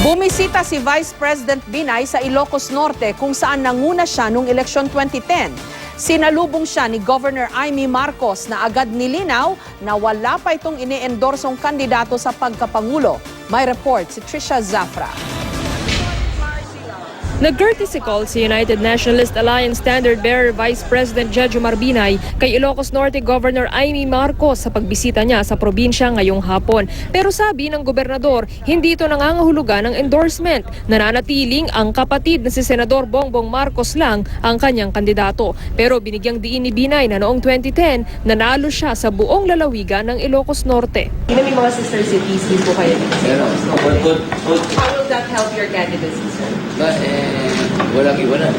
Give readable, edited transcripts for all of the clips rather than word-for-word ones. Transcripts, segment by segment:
Bumisita si Vice President Binay sa Ilocos Norte kung saan nanguna siya noong eleksyon 2010. Sinalubong siya ni Governor Amy Marcos na agad nilinaw na wala pa itong ine-endorsong kandidato sa pagkapangulo. May report si Trisha Zafra. Nag-courtesy call si United Nationalist Alliance Standard Bearer Vice President Judge Omar Binay kay Ilocos Norte Governor Amy Marcos sa pagbisita niya sa probinsya ngayong hapon. Pero sabi ng gobernador, hindi ito nangangahulugan ng endorsement. Nananatiling ang kapatid na si Senador Bongbong Marcos lang ang kanyang kandidato. Pero binigyang diin ni Binay na noong 2010, nanalo siya sa buong lalawigan ng Ilocos Norte. May mga sister cities din po kayo dito sa Ilocos Norte. Good. How will that help your candidacy, sir? Walang iwanan.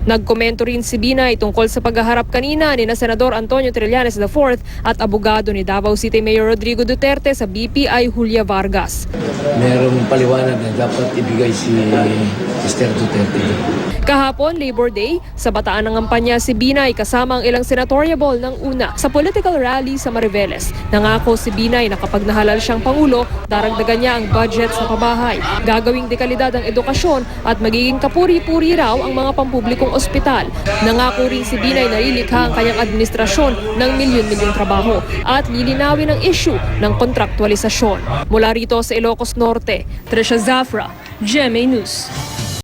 Nagkomento rin si Binay tungkol sa paghaharap kanina ni na Senador Antonio Trillanes IV at abogado ni Davao City Mayor Rodrigo Duterte sa BPI Julia Vargas. Merong paliwanag na dapat ibigay si Mr. Duterte. Kahapon, Labor Day, sa Bataan ng Ampanya si Binay kasama ang ilang senatorial ng una sa political rally sa Mariveles. Nangako si Binay na kapag nahalal siyang Pangulo, daragdagan niya ang budget sa pabahay. Gagawing dekalidad ang edukasyon at magiging kapuri-puri raw ang mga pampublikong ospital. Nangako rin si Binay na lilikha ang kanyang administrasyon ng milyon-milyong trabaho at lilinawin ang issue ng kontraktualisasyon. Mula rito sa Ilocos Norte, Trisha Zafra, GMA News.